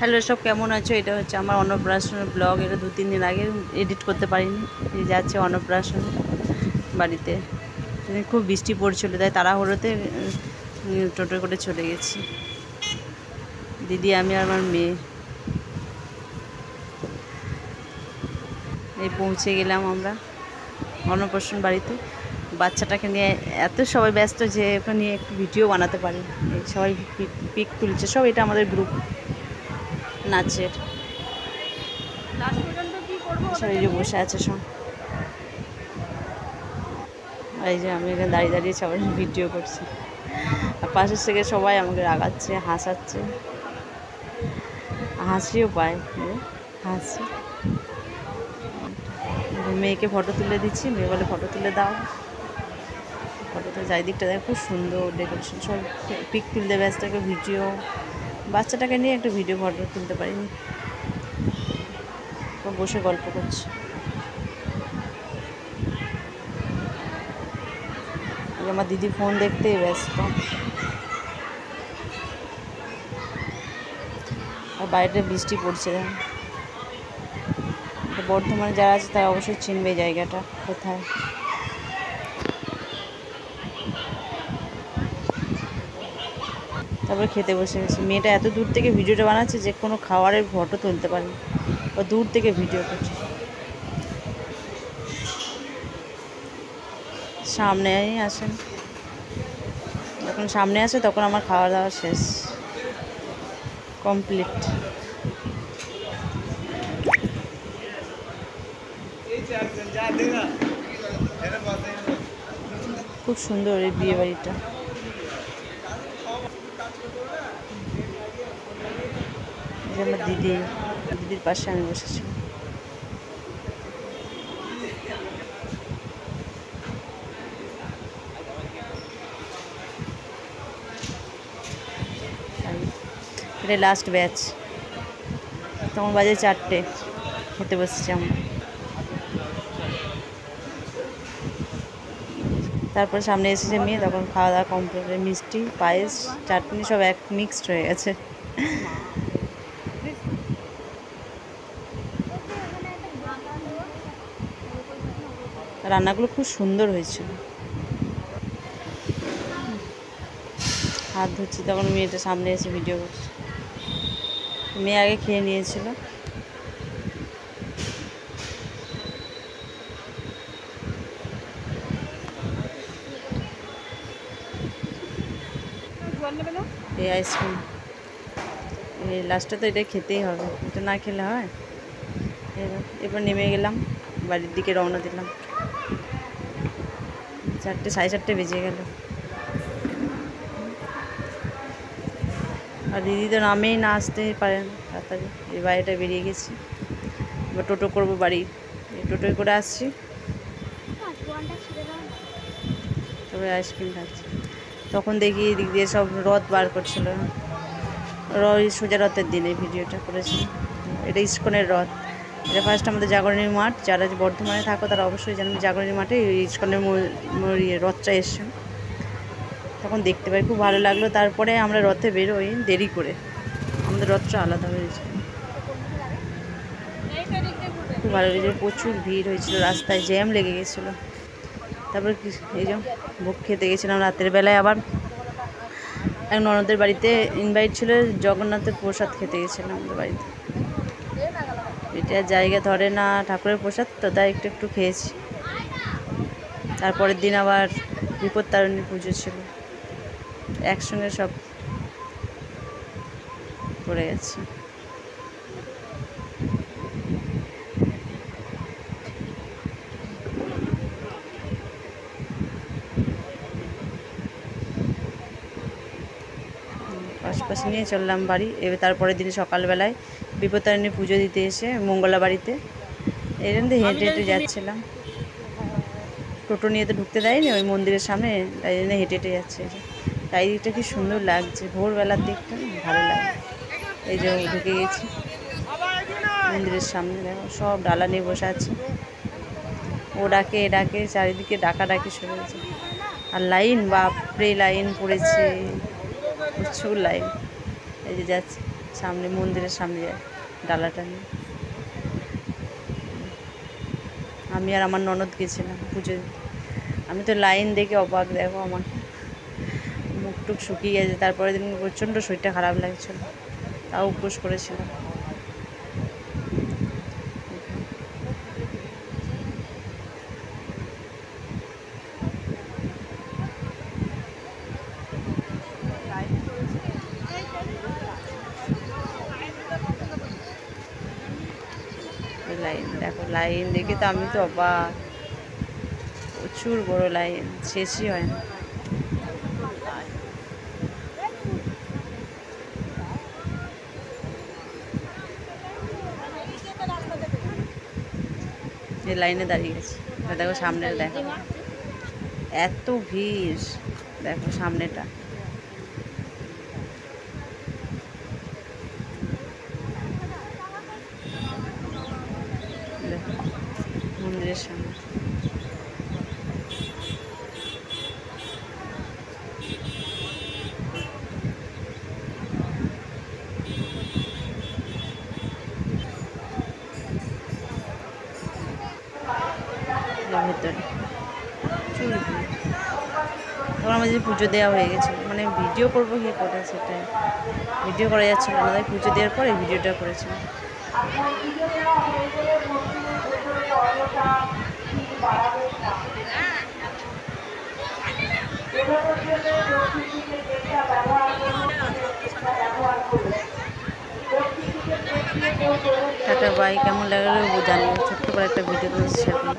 Hello, সব কেমন আছো? এটা হচ্ছে আমার অন্নপ্রাশনের ব্লগ। এটা 2-3 দিন আগে এডিট করতে পারিনি। এই যাচ্ছে অন্নপ্রাশন বাড়িতে। সেদিন খুব বৃষ্টি পড়ছিল, তাই তাড়াহুড়োতে টোটো করে চলে গেছি। দিদি, আমি আর আমার মেয়ে এই পৌঁছে গেলাম আমরা অন্নপ্রাশন বাড়িতে। বাচ্চাটাকে নিয়ে এত সবাই ব্যস্ত যে ওকে নিয়ে একটু ভিডিও বানাতে পারি। এই সবাই পিক তুলছে সব। এটা আমাদের গ্রুপ নাচের। সবাই যে বসে আছে সব। এই যে আমি এখানে দাঁড়িয়ে দাঁড়িয়ে সবাই ভিডিও করছি, আর পাশের থেকে সবাই আমাকে রাগাচ্ছে, হাসাচ্ছে, হাসিও পায়। হাসি। মেয়েকে ফটো তুলে দিচ্ছি, মেয়ে বলে ফটো তুলে দাও। ফটোতে চারিদিকটা দেখো, খুব সুন্দর ডেকোরেশন। সব পিক তুলতে ব্যস্ত, একটা ভিডিও। বাচ্চাটাকে নিয়ে একটা ভিডিও ফটো তুলতে পারিনি, বসে গল্প করছি। আমার দিদি ফোন দেখতেই ব্যস্ত। আর বাইরে বৃষ্টি পড়ছে। বর্ধমানে যারা আছে তারা অবশ্যই চিনবে জায়গাটা কোথায়। তারপরে খেতে বসে গেছি। মেয়েটা এত দূর থেকে ভিডিওটা বানাচ্ছে যে কোনো খাবারের ফটো তুলতে পারেনি, ও দূর থেকে ভিডিও করছে। সামনেই আসেন, যখন সামনে আসে তখন আমার খাওয়া দাওয়া শেষ, কমপ্লিট। খুব সুন্দর এই বিয়ে বাড়িটা। আমার দিদির পাশে আমি বসেছি। এটা লাস্ট ব্যাচ। তখন বাজে 4টে, খেতে বসেছি আমরা। তারপরে সামনে এসেছে মেয়ে, তখন খাওয়া দাওয়া কমপ্লিট। মিষ্টি, পায়েস, চাটনি সব এক মিক্সড হয়ে গেছে। রান্নাগুলো খুব সুন্দর হয়েছিল। হাত ধুচ্ছি, তখন মেয়েটা সামনে এসে ভিডিও করছে। মেয়ে আগে খেয়ে নিয়েছিল। এই আইসক্রিম, এই লাস্টে তো এটা খেতেই হবে, এটা না খেলে হয়। এরপর নেমে গেলাম, বাড়ির দিকে রওনা দিলাম। 4টে, 4:30 বেজে গেল। আর দিদি তো নামেই না, আসতেই পারেন তাড়াতাড়ি। এই বাড়িটা বেরিয়ে গেছি, এবার টোটো করবো বাড়ি। এই টোটোয় করে আসছি। তবে আইসক্রিম খাচ্ছি। তখন দেখি এদিক দিয়ে সব রথ বার করছিল। সোজা রথের দিন এই ভিডিওটা করেছি। এটা ইস্কনের রথ। এটা ফার্স্ট আমাদের জাগরণী মাঠ। যারা বর্ধমানে থাকো তারা অবশ্যই জানবে, জাগরণী মাঠে ইস্কনের রথটা এসছে। তখন দেখতে পাই, খুব ভালো লাগলো। তারপরে আমরা রথে বেরোই দেরি করে, আমাদের রথটা আলাদা হয়েছে। খুব ভালো লেগেছে। প্রচুর ভিড় হয়েছিল, রাস্তায় জ্যাম লেগে গেছিলো। তারপর এই যে ভোগ খেতে গেছিলাম রাতের বেলায়। আবার এক ননদের বাড়িতে ইনভাইট ছিল, জগন্নাথের প্রসাদ খেতে গেছিলাম আমাদের বাড়িতে। এটা জায়গা ধরে না, ঠাকুরের প্রসাদ তো, তাই একটু একটু খেয়েছি। তারপরের দিন আবার বিপত্তারিণী পুজো ছিল, একসঙ্গে সব পড়ে গেছে। পাশাপাশি নিয়ে চললাম বাড়ি। এবার তারপরের দিনে সকালবেলায় বিপত্তারিণী পুজো দিতে এসে মঙ্গলা বাড়িতে এই জন্য হেঁটে হেঁটে যাচ্ছিলাম। টোটো নিয়ে তো ঢুকতে দেয়নি ওই মন্দিরের সামনে, তাই জন্য হেঁটে হেঁটে যাচ্ছে। চারিদিকটা কি সুন্দর লাগছে, ভোরবেলার দিকটা ভালো লাগে। এই যে ঢুকে গেছি মন্দিরের সামনে, দেখো সব ডালা নিয়ে বসে আছে। ও ডাকে এ ডাকে, চারিদিকে ডাকাডাকি শুরু হয়েছে। আর লাইন, বাপরে লাইন পড়েছে, প্রচুর লাইন। এই যে যাচ্ছে সামনে মন্দিরের সামনে যায় ডালাটা নিয়ে। আমি আর আমার ননদ গেছিলাম পুজো দিতে। আমি তো লাইন দেখে অবাক, দেখো আমার মুখ টুক শুকিয়ে গেছে। তারপরে দিন প্রচণ্ড শরীরটা খারাপ লাগছিল, তাও উপোস করেছিলাম। লাইন দেখো, লাইন দেখে তো আমি তো অবাক, প্রচুর বড় লাইন, শেষই হয় না। যে লাইনে দাঁড়িয়ে গেছে, দেখো সামনের, দেখো এত ভিড়, দেখো সামনেটা। দেখো মন্দিরের সামনে। ভেতরে প্রচুর ভিড়। তখন আমাদের পুজো দেওয়া হয়ে গেছে, মানে ভিডিও করবো কী করে, সেটাই ভিডিও করা যাচ্ছিল না, তাই পুজো দেওয়ার পরে ভিডিওটা করেছিলাম। টাটা বাই, কেমন লাগলো জানিও। ছোট্ট করে একটা ভিডিও করে শেয়ার করলাম।